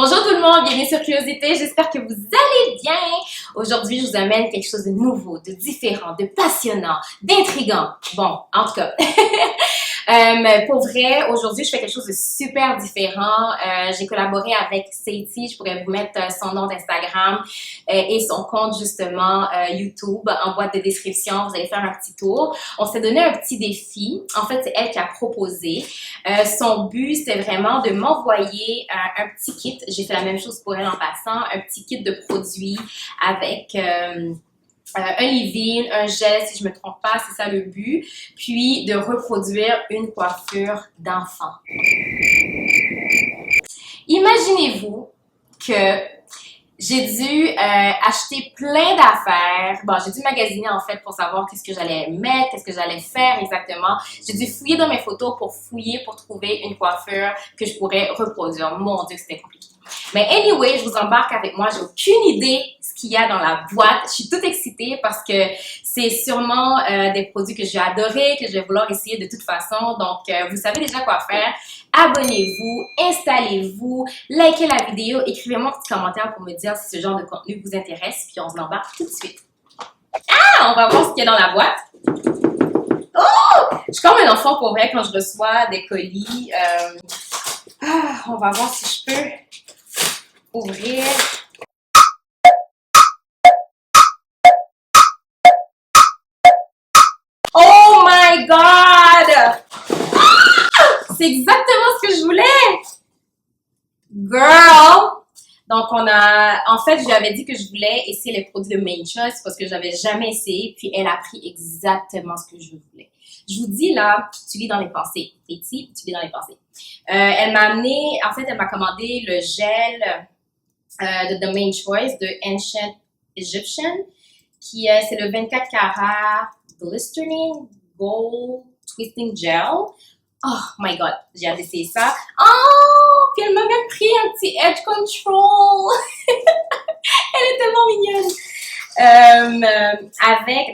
Bonjour tout le monde, bienvenue sur Curiosité, j'espère que vous allez bien. Aujourd'hui, je vous amène quelque chose de nouveau, de différent, de passionnant, d'intriguant. Bon, en tout cas. Pour vrai, aujourd'hui, je fais quelque chose de super différent. J'ai collaboré avec Sadie, je pourrais vous mettre son nom d'Instagram et son compte justement YouTube en boîte de description. Vous allez faire un petit tour. On s'est donné un petit défi. En fait, c'est elle qui a proposé. Son but, c'était vraiment de m'envoyer un petit kit. J'ai fait la même chose pour elle en passant. Un petit kit de produits avec un leave-in, un gel, si je me trompe pas, c'est ça le but. Puis de reproduire une coiffure d'enfant. Imaginez-vous que j'ai dû acheter plein d'affaires. Bon, j'ai dû magasiner en fait pour savoir qu'est-ce que j'allais mettre, qu'est-ce que j'allais faire exactement. J'ai dû fouiller dans mes photos pour trouver une coiffure que je pourrais reproduire. Mon Dieu, c'était compliqué. Mais anyway, je vous embarque avec moi. J'ai aucune idée ce qu'il y a dans la boîte. Je suis toute excitée parce que c'est sûrement des produits que j'ai adorés, que je vais vouloir essayer de toute façon. Donc, vous savez déjà quoi faire. Abonnez-vous, installez-vous, likez la vidéo, écrivez-moi un petit commentaire pour me dire si ce genre de contenu vous intéresse, puis on se l'embarque tout de suite. Ah! On va voir ce qu'il y a dans la boîte. Oh! Je suis comme un enfant pour vrai quand je reçois des colis. On va voir si je peux ouvrir. Oh my God! C'est exactement ce que je voulais! Girl! Donc, en fait, je lui avais dit que je voulais essayer les produits de Main Choice parce que j'avais jamais essayé, puis elle a pris exactement ce que je voulais. Je vous dis là, tu lis dans les pensées. Betty, tu lis dans les pensées. Elle m'a amené, en fait, elle m'a commandé le gel de The Main Choice de Ancient Egyptian, c'est le 24 carats Glistening Gold Twisting Gel. Oh my God, j'ai hâte d'essayer ça. Oh, puis elle m'a même pris un petit Edge Control. Elle est tellement mignonne.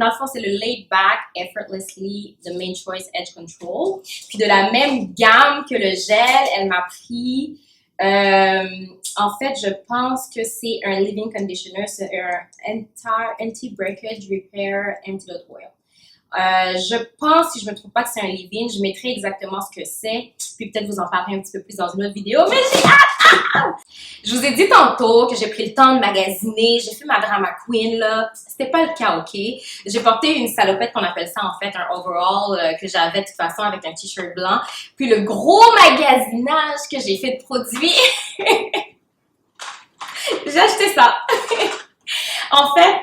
Dans le fond, c'est le Laid Back Effortlessly The Main Choice Edge Control. Puis de la même gamme que le gel, elle m'a pris. En fait, je pense que c'est un Leave-In Conditioner, c'est un Anti-Breakage Repair Antidote Oil. Je pense, si je me trompe pas que c'est un leave-in, je mettrai exactement ce que c'est, puis peut-être vous en parler un petit peu plus dans une autre vidéo, mais j'ai hâte! Je vous ai dit tantôt que j'ai pris le temps de magasiner, j'ai fait ma drama queen, là. C'était pas le cas, ok? J'ai porté une salopette qu'on appelle ça, en fait, un overall que j'avais de toute façon avec un t-shirt blanc, puis le gros magasinage que j'ai fait de produits, j'ai acheté ça! En fait,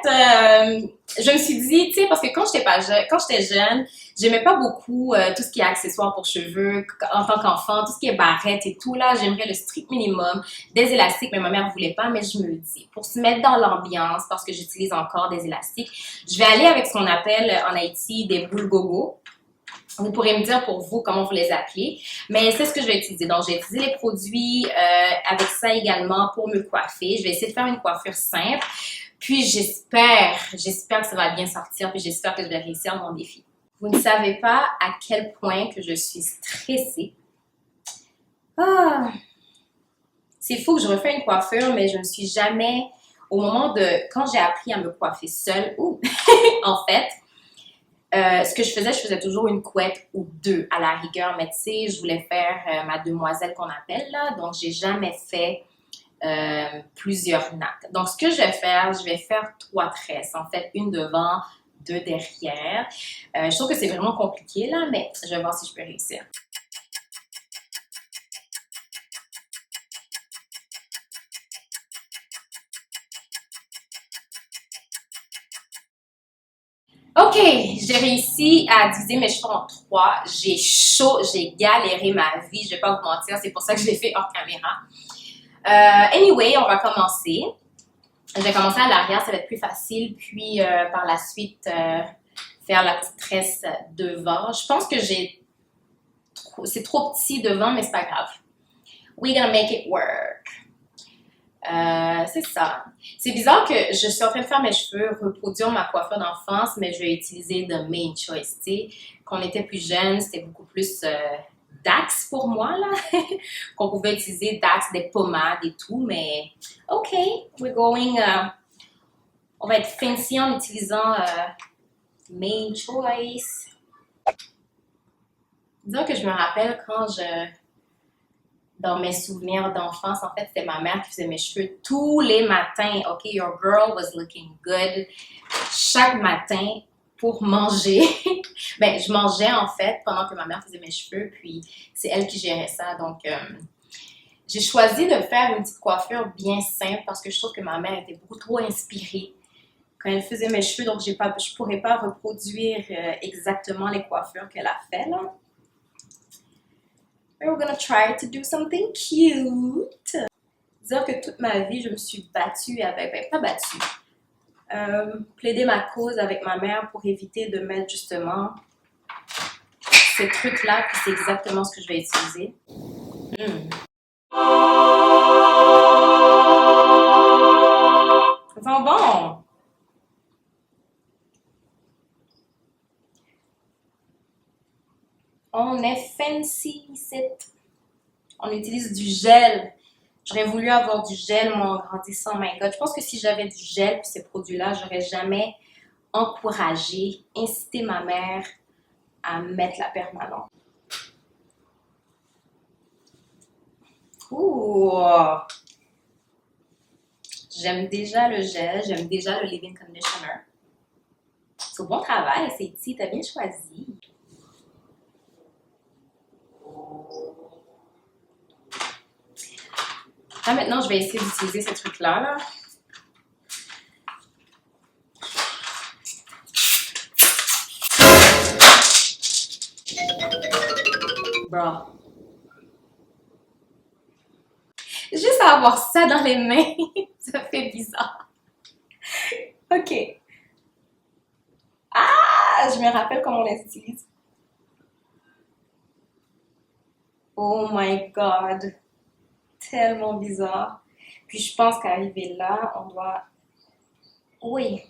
je me suis dit, tu sais, parce que quand j'étais jeune, j'aimais pas beaucoup tout ce qui est accessoires pour cheveux en tant qu'enfant, tout ce qui est barrette et tout. Là, j'aimerais le strict minimum, des élastiques, mais ma mère voulait pas. Mais je me dis, pour se mettre dans l'ambiance, parce que j'utilise encore des élastiques, je vais aller avec ce qu'on appelle en Haïti des boules gogo. Vous pourrez me dire pour vous comment vous les appelez, mais c'est ce que je vais utiliser. Donc, j'ai utilisé les produits avec ça également pour me coiffer. Je vais essayer de faire une coiffure simple. Puis, j'espère que ça va bien sortir, puis j'espère que je vais réussir mon défi. Vous ne savez pas à quel point que je suis stressée. C'est fou que je refais une coiffure, mais je ne suis jamais, quand j'ai appris à me coiffer seule, en fait, ce que je faisais toujours une couette ou deux à la rigueur, mais tu sais, je voulais faire ma demoiselle qu'on appelle là, donc j'ai jamais fait plusieurs nattes. Donc, ce que je vais faire 3 tresses. En fait, une devant, 2 derrière. Je trouve que c'est vraiment compliqué là, mais je vais voir si je peux réussir. OK, j'ai réussi à diviser mes cheveux en 3. J'ai chaud, j'ai galéré ma vie, je vais pas vous mentir, c'est pour ça que je l'ai fait hors caméra. Anyway, on va commencer. Je vais commencer à l'arrière, ça va être plus facile, puis par la suite, faire la petite tresse devant. Je pense que c'est trop petit devant, mais c'est pas grave. We're gonna make it work. C'est ça. C'est bizarre que je suis en train de faire mes cheveux, reproduire ma coiffure d'enfance, mais je vais utiliser The Main Choice, tu sais. Quand on était plus jeune, c'était beaucoup plus Dax pour moi, là. Qu'on pouvait utiliser Dax, des pommades et tout, mais OK, we're going... on va être fancy en utilisant Main Choice. Disons que je me rappelle quand dans mes souvenirs d'enfance, en fait, c'était ma mère qui faisait mes cheveux tous les matins. OK, your girl was looking good. Chaque matin pour manger. Ben, je mangeais en fait pendant que ma mère faisait mes cheveux, puis c'est elle qui gérait ça. Donc, j'ai choisi de faire une petite coiffure bien simple parce que je trouve que ma mère était beaucoup trop inspirée quand elle faisait mes cheveux, donc je pourrais pas reproduire exactement les coiffures qu'elle a fait là. We're gonna try to do something cute. Dire que toute ma vie, je me suis battue avec, ben pas battue, plaider ma cause avec ma mère pour éviter de mettre justement ces trucs-là, puis c'est exactement ce que je vais utiliser. Ça sent bon! On est fancy ici. On utilise du gel. J'aurais voulu avoir du gel, moi, en grandissant. Oh my God. Je pense que si j'avais du gel puis ces produits-là, j'aurais jamais encouragé, incité ma mère à mettre la permanente. Ouh! J'aime déjà le gel, j'aime déjà le leave-in conditioner. C'est bon travail, c'est ici, t'as bien choisi. Là, maintenant, je vais essayer d'utiliser ces trucs-là, là. Bro. Juste à avoir ça dans les mains, ça fait bizarre. OK. Ah! Je me rappelle comment on les utilise. Oh my God. Tellement bizarre. Puis je pense qu'arrivé là, on doit... Oui.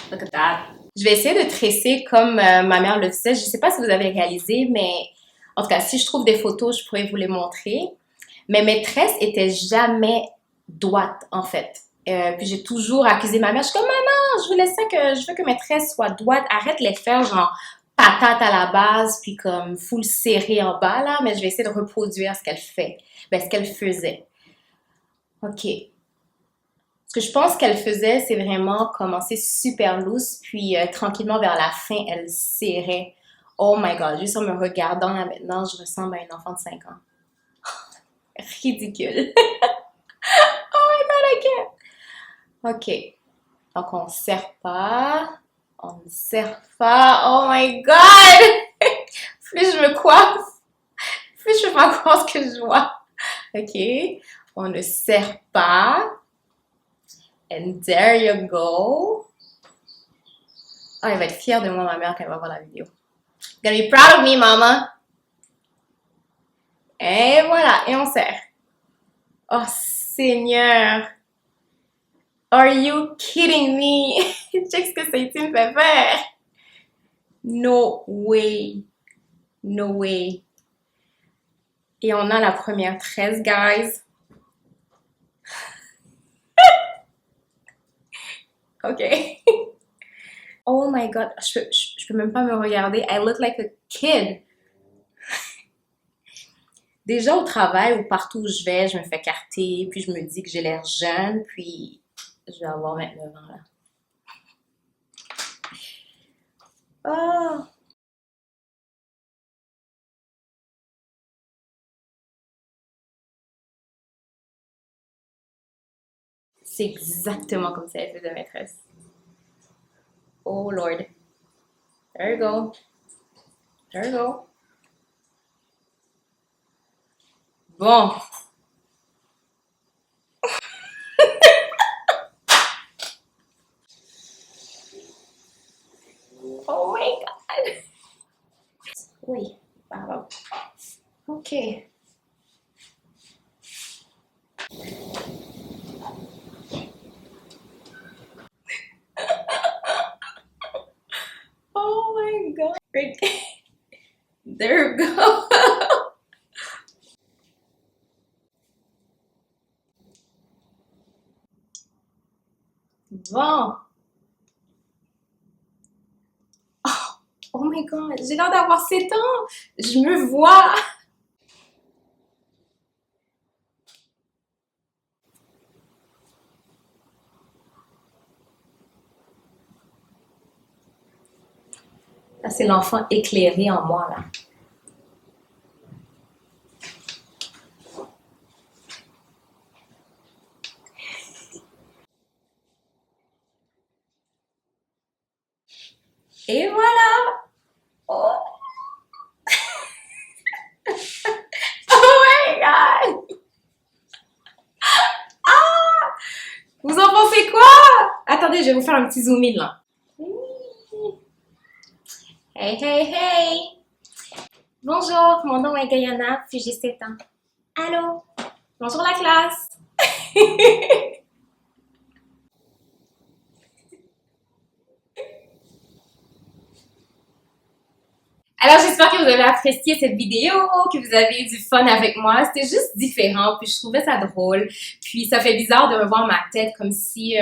Look at that. Je vais essayer de tresser comme ma mère le faisait. Je ne sais pas si vous avez réalisé, mais en tout cas, si je trouve des photos, je pourrais vous les montrer. Mais mes tresses étaient jamais droites, en fait. Puis j'ai toujours accusé ma mère. Je suis comme, maman, je veux que mes tresses soient droites. Arrête de les faire genre patate à la base, puis comme full serré en bas, là. Mais je vais essayer de reproduire ce qu'elle fait. Ben, ce qu'elle faisait. OK. Ce que je pense qu'elle faisait, c'est vraiment commencer super loose, puis tranquillement vers la fin, elle serrait. Oh my God, juste en me regardant là maintenant, je ressemble à une enfant de 5 ans. Ridicule. Oh my God, I can't. OK. Donc, on ne serre pas. On ne serre pas. Oh my God! Plus je me coiffe, plus je me croire ce que je vois. OK. On ne serre pas. And there you go. Oh, elle va être fière de moi, ma mère, quand elle va voir la vidéo. Gonna be proud of me, mama. Et voilà, et on serre. Oh, Seigneur. Are you kidding me? Check ce que Saïti me fait faire. No way. No way. Et on a la première tresse, guys. OK. Oh my God. Je peux même pas me regarder. I look like a kid. Déjà au travail ou partout où je vais, je me fais carter, puis je me dis que j'ai l'air jeune, puis je vais avoir 29 ans là. Oh! C'est exactement comme ça elle faisait maîtresse. Oh Lord. There you go. There you go. Bon. Oh my God. Oui, pardon. OK. Oh my God. There you go. Bon. Oh my god, j'ai l'air d'avoir 7 ans. Je me vois. Ça, c'est l'enfant éclairé en moi, là. Et voilà. Oh, oh my god. Vous en pensez quoi? Attendez, je vais vous faire un petit zoom in, là. Hey, hey, hey. Bonjour, mon nom est Gayana, puis j'ai 7 ans. Allô? Bonjour la classe. Alors, j'espère que vous avez apprécié cette vidéo, que vous avez eu du fun avec moi. C'était juste différent, puis je trouvais ça drôle. Puis ça fait bizarre de revoir ma tête comme si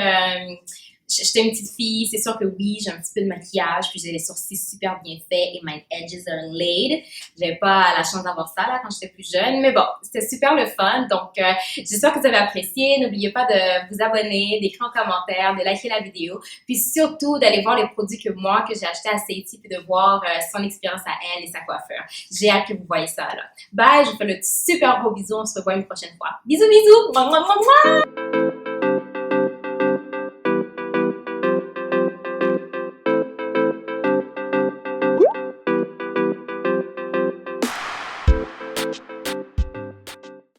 j'étais une petite fille. C'est sûr que oui, j'ai un petit peu de maquillage, puis j'ai les sourcils super bien faits et my edges are laid. J'avais pas la chance d'avoir ça là quand j'étais plus jeune, mais bon, c'était super le fun. Donc, j'espère que vous avez apprécié. N'oubliez pas de vous abonner, d'écrire en commentaire, de liker la vidéo, puis surtout d'aller voir les produits que moi, que j'ai acheté à Seiti, puis de voir son expérience à elle et sa coiffeur. J'ai hâte que vous voyez ça là. Bye, je vous fais le super gros bisou. On se revoit une prochaine fois. Bisous, bisous! Mouah, mouah, mouah, mouah.